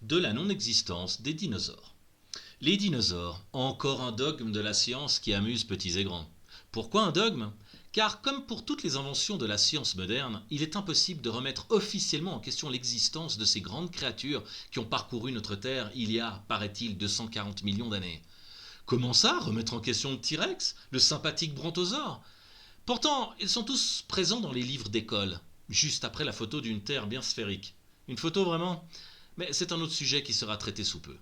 de la non-existence des dinosaures. Les dinosaures, encore un dogme de la science qui amuse petits et grands. Pourquoi un dogme ? Car comme pour toutes les inventions de la science moderne, il est impossible de remettre officiellement en question l'existence de ces grandes créatures qui ont parcouru notre Terre il y a, paraît-il, 240 millions d'années. Comment ça, remettre en question le T-Rex, le sympathique brontosaure ? Pourtant, ils sont tous présents dans les livres d'école, juste après la photo d'une Terre bien sphérique. Une photo vraiment ? Mais c'est un autre sujet qui sera traité sous peu.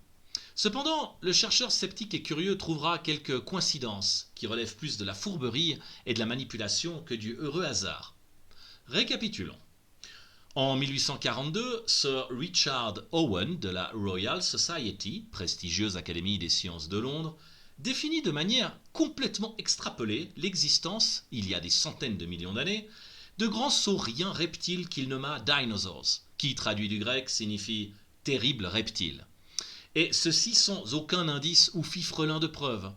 Cependant, le chercheur sceptique et curieux trouvera quelques coïncidences qui relèvent plus de la fourberie et de la manipulation que du heureux hasard. Récapitulons. En 1842, Sir Richard Owen de la Royal Society, prestigieuse académie des sciences de Londres, définit de manière complètement extrapolée l'existence, il y a des centaines de millions d'années, de grands sauriens reptiles qu'il nomma dinosaurs, qui traduit du grec signifie terrible reptile. Et ceci sans aucun indice ou fifrelin de preuve.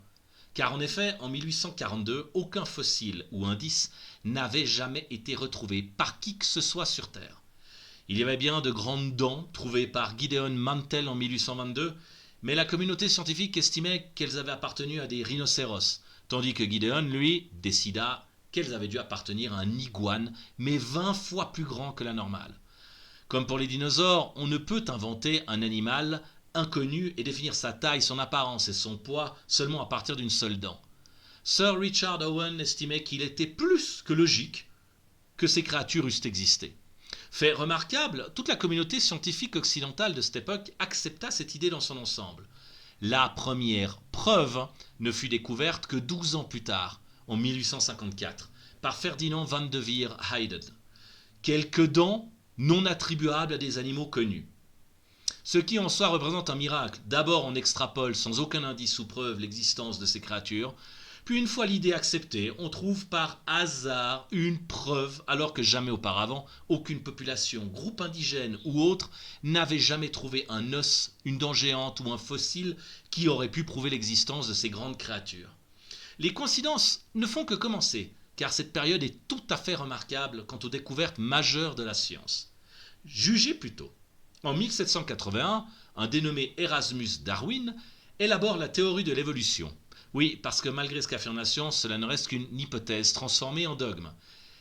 Car en effet, en 1842, aucun fossile ou indice n'avait jamais été retrouvé par qui que ce soit sur Terre. Il y avait bien de grandes dents trouvées par Gideon Mantell en 1822, mais la communauté scientifique estimait qu'elles avaient appartenu à des rhinocéros, tandis que Gideon, lui, décida qu'elles avaient dû appartenir à un iguane, mais 20 fois plus grand que la normale. Comme pour les dinosaures, on ne peut inventer un animal inconnu et définir sa taille, son apparence et son poids seulement à partir d'une seule dent. Sir Richard Owen estimait qu'il était plus que logique que ces créatures eussent existé. Fait remarquable, toute la communauté scientifique occidentale de cette époque accepta cette idée dans son ensemble. La première preuve ne fut découverte que 12 ans plus tard, en 1854, par Ferdinand van de Veer Heyden. Quelques dents non attribuables à des animaux connus. Ce qui en soi représente un miracle. D'abord, on extrapole sans aucun indice ou preuve l'existence de ces créatures. Puis, une fois l'idée acceptée, on trouve par hasard une preuve, alors que jamais auparavant, aucune population, groupe indigène ou autre, n'avait jamais trouvé un os, une dent géante ou un fossile qui aurait pu prouver l'existence de ces grandes créatures. Les coïncidences ne font que commencer, car cette période est tout à fait remarquable quant aux découvertes majeures de la science. Jugez plutôt. En 1781, un dénommé Erasmus Darwin élabore la théorie de l'évolution. Oui, parce que malgré ce qu'affirme la science, cela ne reste qu'une hypothèse transformée en dogme.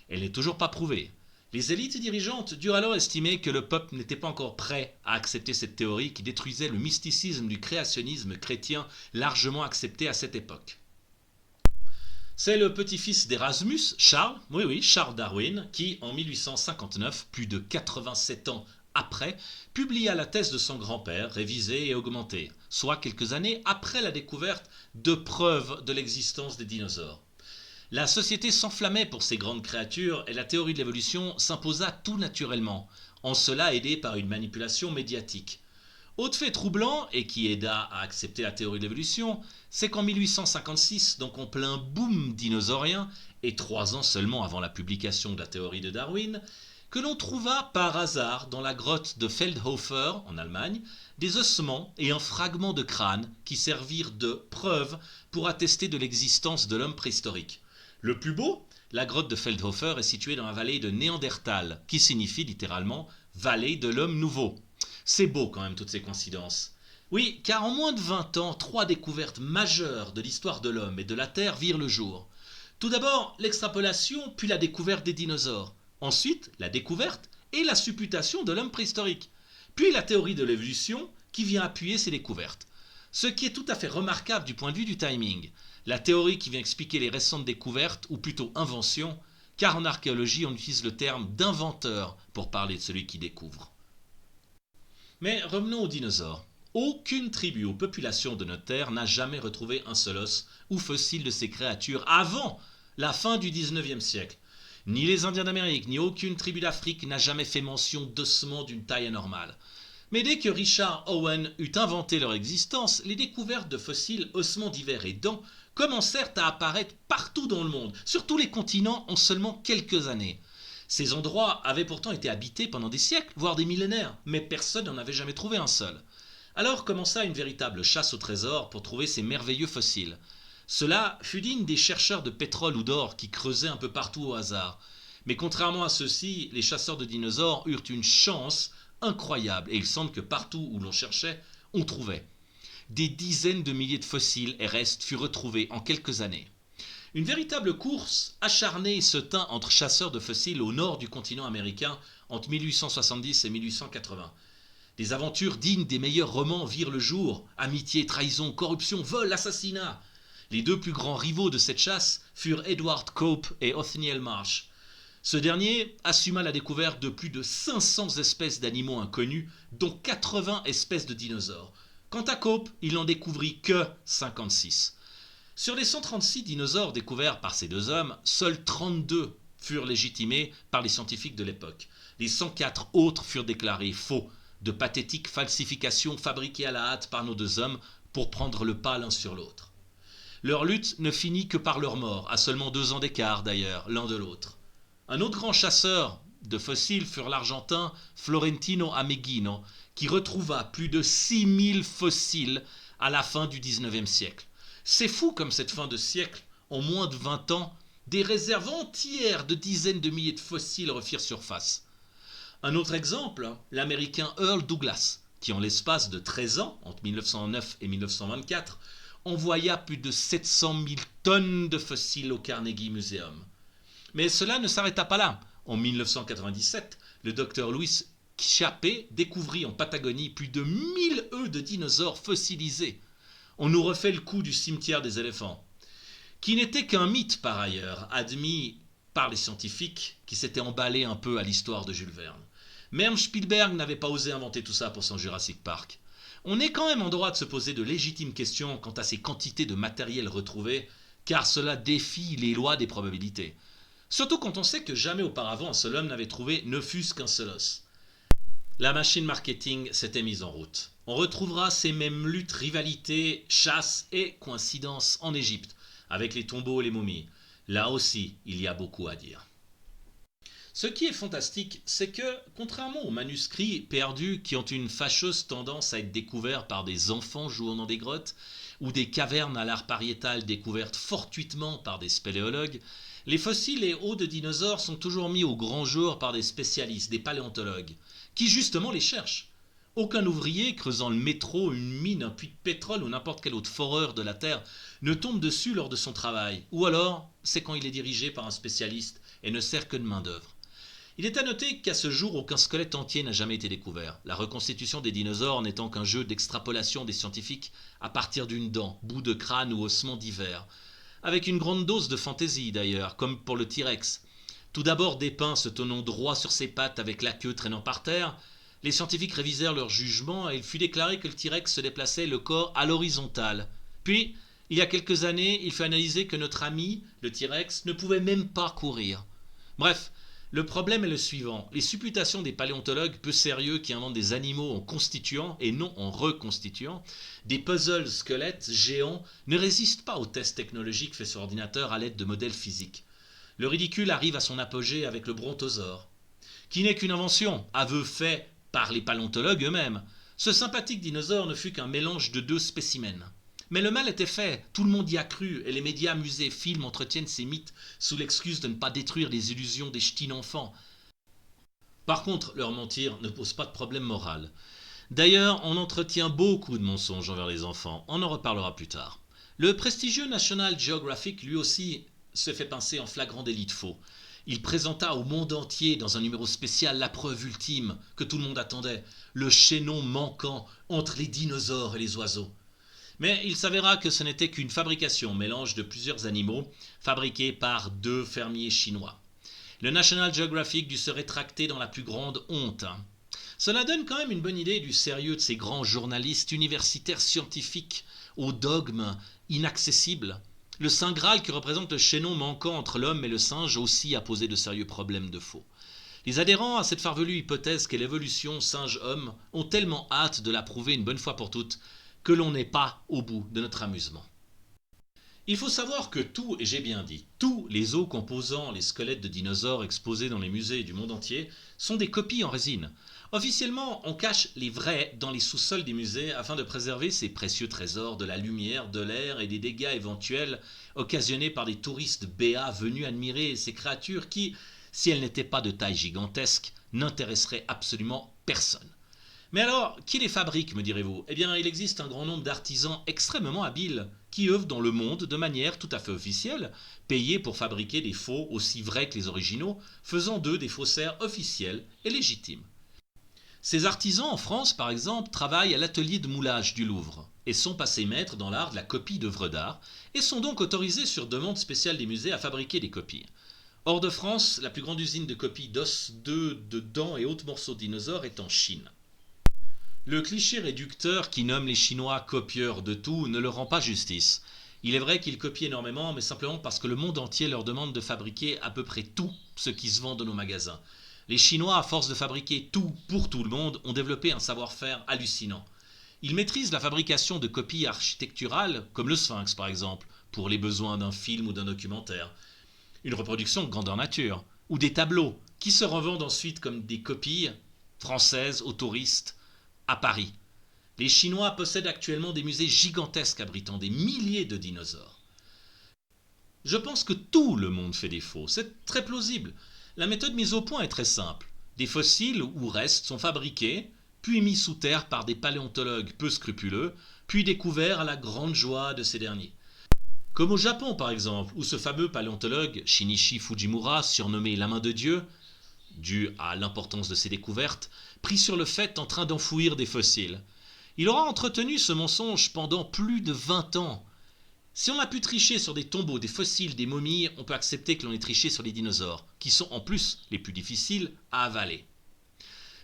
Elle n'est toujours pas prouvée. Les élites dirigeantes durent alors estimer que le peuple n'était pas encore prêt à accepter cette théorie qui détruisait le mysticisme du créationnisme chrétien largement accepté à cette époque. C'est le petit-fils d'Erasmus, Charles Darwin, qui, en 1859, plus de 87 ans après, publia la thèse de son grand-père, révisée et augmentée, soit quelques années après la découverte de preuves de l'existence des dinosaures. La société s'enflammait pour ces grandes créatures et la théorie de l'évolution s'imposa tout naturellement, en cela aidée par une manipulation médiatique. Autre fait troublant, et qui aida à accepter la théorie de l'évolution, c'est qu'en 1856, donc en plein boom dinosaurien, et 3 ans seulement avant la publication de la théorie de Darwin, que l'on trouva par hasard dans la grotte de Feldhofer, en Allemagne, des ossements et un fragment de crâne qui servirent de preuve pour attester de l'existence de l'homme préhistorique. Le plus beau, la grotte de Feldhofer est située dans la vallée de Néandertal, qui signifie littéralement « vallée de l'homme nouveau ». C'est beau quand même toutes ces coïncidences. Oui, car en moins de 20 ans, 3 découvertes majeures de l'histoire de l'homme et de la Terre virent le jour. Tout d'abord, l'extrapolation puis la découverte des dinosaures. Ensuite, la découverte et la supputation de l'homme préhistorique. Puis la théorie de l'évolution qui vient appuyer ces découvertes. Ce qui est tout à fait remarquable du point de vue du timing. La théorie qui vient expliquer les récentes découvertes, ou plutôt inventions, car en archéologie on utilise le terme d'inventeur pour parler de celui qui découvre. Mais revenons aux dinosaures. Aucune tribu ou population de notre Terre n'a jamais retrouvé un seul os ou fossile de ces créatures avant la fin du XIXe siècle. Ni les Indiens d'Amérique, ni aucune tribu d'Afrique n'a jamais fait mention d'ossements d'une taille anormale. Mais dès que Richard Owen eut inventé leur existence, les découvertes de fossiles, ossements divers et dents commencèrent à apparaître partout dans le monde, sur tous les continents en seulement quelques années. Ces endroits avaient pourtant été habités pendant des siècles, voire des millénaires, mais personne n'en avait jamais trouvé un seul. Alors commença une véritable chasse au trésor pour trouver ces merveilleux fossiles. Cela fut digne des chercheurs de pétrole ou d'or qui creusaient un peu partout au hasard. Mais contrairement à ceux-ci, les chasseurs de dinosaures eurent une chance incroyable et il semble que partout où l'on cherchait, on trouvait. Des dizaines de milliers de fossiles et restes furent retrouvés en quelques années. Une véritable course acharnée se tint entre chasseurs de fossiles au nord du continent américain entre 1870 et 1880. Des aventures dignes des meilleurs romans virent le jour. Amitié, trahison, corruption, vol, assassinat. Les deux plus grands rivaux de cette chasse furent Edward Cope et Othniel Marsh. Ce dernier assuma la découverte de plus de 500 espèces d'animaux inconnus, dont 80 espèces de dinosaures. Quant à Cope, il n'en découvrit que 56. Sur les 136 dinosaures découverts par ces deux hommes, seuls 32 furent légitimés par les scientifiques de l'époque. Les 104 autres furent déclarés faux, de pathétiques falsifications fabriquées à la hâte par nos deux hommes pour prendre le pas l'un sur l'autre. Leur lutte ne finit que par leur mort, à seulement 2 ans d'écart d'ailleurs, l'un de l'autre. Un autre grand chasseur de fossiles fut l'Argentin Florentino Ameghino, qui retrouva plus de 6000 fossiles à la fin du XIXe siècle. C'est fou comme cette fin de siècle, en moins de 20 ans, des réserves entières de dizaines de milliers de fossiles refirent surface. Un autre exemple, l'américain Earl Douglas, qui en l'espace de 13 ans, entre 1909 et 1924, envoya plus de 700 000 tonnes de fossiles au Carnegie Museum. Mais cela ne s'arrêta pas là. En 1997, le docteur Louis Chappé découvrit en Patagonie plus de 1000 œufs de dinosaures fossilisés. On nous refait le coup du cimetière des éléphants, qui n'était qu'un mythe par ailleurs, admis par les scientifiques qui s'étaient emballés un peu à l'histoire de Jules Verne. Même Spielberg n'avait pas osé inventer tout ça pour son Jurassic Park. On est quand même en droit de se poser de légitimes questions quant à ces quantités de matériel retrouvé, car cela défie les lois des probabilités. Surtout quand on sait que jamais auparavant un seul homme n'avait trouvé ne fût-ce qu'un seul os. La machine marketing s'était mise en route. On retrouvera ces mêmes luttes, rivalités, chasses et coïncidences en Égypte, avec les tombeaux et les momies. Là aussi, il y a beaucoup à dire. Ce qui est fantastique, c'est que, contrairement aux manuscrits perdus qui ont une fâcheuse tendance à être découverts par des enfants jouant dans des grottes, ou des cavernes à l'art pariétal découvertes fortuitement par des spéléologues, les fossiles et os de dinosaures sont toujours mis au grand jour par des spécialistes, des paléontologues, qui justement les cherchent. Aucun ouvrier creusant le métro, une mine, un puits de pétrole ou n'importe quelle autre foreur de la Terre ne tombe dessus lors de son travail, ou alors c'est quand il est dirigé par un spécialiste et ne sert que de main-d'œuvre. Il est à noter qu'à ce jour, aucun squelette entier n'a jamais été découvert, la reconstitution des dinosaures n'étant qu'un jeu d'extrapolation des scientifiques à partir d'une dent, bout de crâne ou ossement divers, avec une grande dose de fantaisie d'ailleurs, comme pour le T-Rex. Tout d'abord dépeint se tenant droit sur ses pattes avec la queue traînant par terre, les scientifiques révisèrent leur jugement et il fut déclaré que le T-Rex se déplaçait le corps à l'horizontale. Puis, il y a quelques années, il fut analysé que notre ami, le T-Rex, ne pouvait même pas courir. Bref, le problème est le suivant. Les supputations des paléontologues peu sérieux qui inventent des animaux en constituant et non en reconstituant des puzzles squelettes géants ne résistent pas aux tests technologiques faits sur ordinateur à l'aide de modèles physiques. Le ridicule arrive à son apogée avec le brontosaure, qui n'est qu'une invention, aveu fait par les paléontologues eux-mêmes. Ce sympathique dinosaure ne fut qu'un mélange de 2 spécimens. Mais le mal était fait, tout le monde y a cru, et les médias, musées, films entretiennent ces mythes sous l'excuse de ne pas détruire les illusions des ch'tis enfants. Par contre, leur mentir ne pose pas de problème moral. D'ailleurs, on entretient beaucoup de mensonges envers les enfants, on en reparlera plus tard. Le prestigieux National Geographic, lui aussi, se fait pincer en flagrant délit de faux. Il présenta au monde entier dans un numéro spécial la preuve ultime que tout le monde attendait, le chaînon manquant entre les dinosaures et les oiseaux. Mais il s'avéra que ce n'était qu'une fabrication, mélange de plusieurs animaux, fabriqués par 2 fermiers chinois. Le National Geographic dut se rétracter dans la plus grande honte. Cela donne quand même une bonne idée du sérieux de ces grands journalistes universitaires scientifiques aux dogmes inaccessibles. Le Saint Graal qui représente le chaînon manquant entre l'homme et le singe aussi a posé de sérieux problèmes de faux. Les adhérents à cette farfelue hypothèse qu'est l'évolution singe-homme ont tellement hâte de la prouver une bonne fois pour toutes que l'on n'est pas au bout de notre amusement. Il faut savoir que tous, et j'ai bien dit, tous les os composant les squelettes de dinosaures exposés dans les musées du monde entier sont des copies en résine. Officiellement, on cache les vrais dans les sous-sols des musées afin de préserver ces précieux trésors de la lumière, de l'air et des dégâts éventuels occasionnés par des touristes béats venus admirer ces créatures qui, si elles n'étaient pas de taille gigantesque, n'intéresseraient absolument personne. Mais alors, qui les fabrique, me direz-vous? Eh bien, il existe un grand nombre d'artisans extrêmement habiles qui œuvrent dans le monde de manière tout à fait officielle, payés pour fabriquer des faux aussi vrais que les originaux, faisant d'eux des faussaires officiels et légitimes. Ces artisans en France, par exemple, travaillent à l'atelier de moulage du Louvre et sont passés maîtres dans l'art de la copie d'œuvres d'art et sont donc autorisés sur demande spéciale des musées à fabriquer des copies. Hors de France, la plus grande usine de copie d'os, d'œufs, de dents et autres morceaux de dinosaures est en Chine. Le cliché réducteur qui nomme les Chinois copieurs de tout ne leur rend pas justice. Il est vrai qu'ils copient énormément, mais simplement parce que le monde entier leur demande de fabriquer à peu près tout ce qui se vend dans nos magasins. Les Chinois, à force de fabriquer tout pour tout le monde, ont développé un savoir-faire hallucinant. Ils maîtrisent la fabrication de copies architecturales, comme le Sphinx par exemple, pour les besoins d'un film ou d'un documentaire, une reproduction de grandeur nature, ou des tableaux, qui se revendent ensuite comme des copies françaises aux touristes à Paris. Les Chinois possèdent actuellement des musées gigantesques abritant des milliers de dinosaures. Je pense que tout le monde fait des faux, c'est très plausible. La méthode mise au point est très simple. Des fossiles ou restes sont fabriqués, puis mis sous terre par des paléontologues peu scrupuleux, puis découverts à la grande joie de ces derniers. Comme au Japon par exemple, où ce fameux paléontologue Shinichi Fujimura, surnommé la main de Dieu, dû à l'importance de ses découvertes, pris sur le fait en train d'enfouir des fossiles. Il aura entretenu ce mensonge pendant plus de 20 ans. Si on a pu tricher sur des tombeaux, des fossiles, des momies, on peut accepter que l'on ait triché sur les dinosaures, qui sont en plus les plus difficiles à avaler.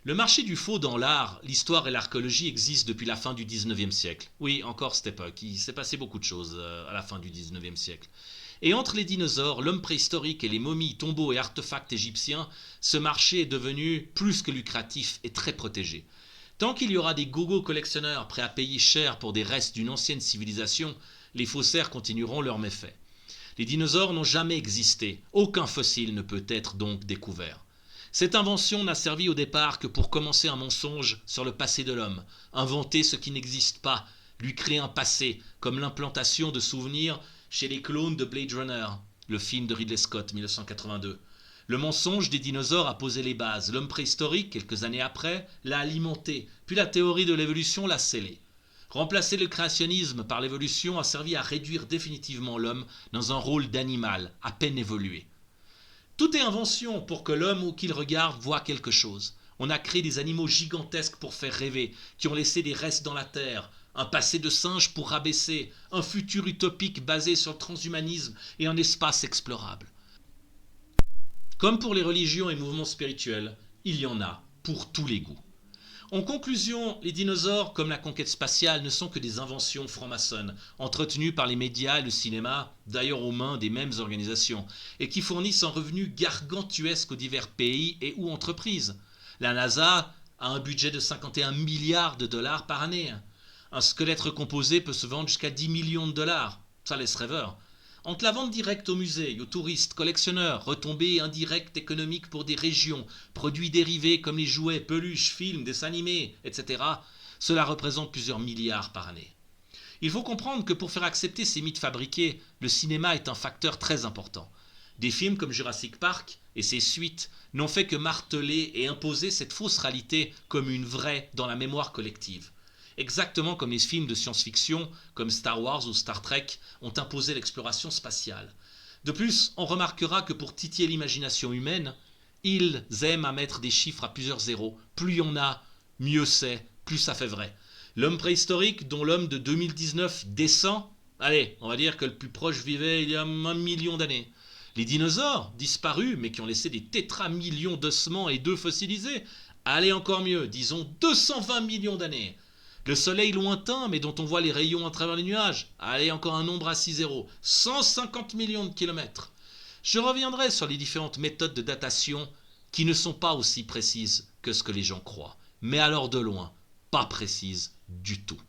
Le marché du faux dans l'art, l'histoire et l'archéologie existent depuis la fin du XIXe siècle. Oui, encore cette époque, il s'est passé beaucoup de choses à la fin du XIXe siècle. Et entre les dinosaures, l'homme préhistorique et les momies, tombeaux et artefacts égyptiens, ce marché est devenu plus que lucratif et très protégé. Tant qu'il y aura des gogo collectionneurs prêts à payer cher pour des restes d'une ancienne civilisation, les faussaires continueront leurs méfaits. Les dinosaures n'ont jamais existé, aucun fossile ne peut être donc découvert. Cette invention n'a servi au départ que pour commencer un mensonge sur le passé de l'homme, inventer ce qui n'existe pas, lui créer un passé, comme l'implantation de souvenirs chez les clones de Blade Runner, le film de Ridley Scott 1982. Le mensonge des dinosaures a posé les bases, l'homme préhistorique, quelques années après, l'a alimenté, puis la théorie de l'évolution l'a scellé. Remplacer le créationnisme par l'évolution a servi à réduire définitivement l'homme dans un rôle d'animal, à peine évolué. Tout est invention pour que l'homme ou qu'il regarde voit quelque chose. On a créé des animaux gigantesques pour faire rêver, qui ont laissé des restes dans la terre, un passé de singe pour rabaisser, un futur utopique basé sur le transhumanisme et un espace explorable. Comme pour les religions et mouvements spirituels, il y en a pour tous les goûts. En conclusion, les dinosaures, comme la conquête spatiale, ne sont que des inventions franc-maçonnes, entretenues par les médias et le cinéma, d'ailleurs aux mains des mêmes organisations, et qui fournissent un revenu gargantuesque aux divers pays et ou entreprises. La NASA a un budget de 51 milliards de dollars par année. Un squelette recomposé peut se vendre jusqu'à 10 millions de dollars. Ça laisse rêveur. Entre la vente directe aux musées, aux touristes, collectionneurs, retombées indirectes économiques pour des régions, produits dérivés comme les jouets, peluches, films, dessins animés, etc., cela représente plusieurs milliards par année. Il faut comprendre que pour faire accepter ces mythes fabriqués, le cinéma est un facteur très important. Des films comme Jurassic Park et ses suites n'ont fait que marteler et imposer cette fausse réalité comme une vraie dans la mémoire collective. Exactement comme les films de science-fiction comme Star Wars ou Star Trek ont imposé l'exploration spatiale. De plus, on remarquera que pour titiller l'imagination humaine, ils aiment à mettre des chiffres à plusieurs zéros. Plus il y en a, mieux c'est, plus ça fait vrai. L'homme préhistorique dont l'homme de 2019 descend, allez, on va dire que le plus proche vivait il y a 1 million d'années. Les dinosaures, disparus, mais qui ont laissé des tétramillions d'ossements et d'œufs fossilisés, allez encore mieux, disons 220 millions d'années. Le soleil lointain, mais dont on voit les rayons à travers les nuages. Allez, encore un nombre à 6 zéros. 150 millions de kilomètres. Je reviendrai sur les différentes méthodes de datation qui ne sont pas aussi précises que ce que les gens croient. Mais alors de loin, pas précises du tout.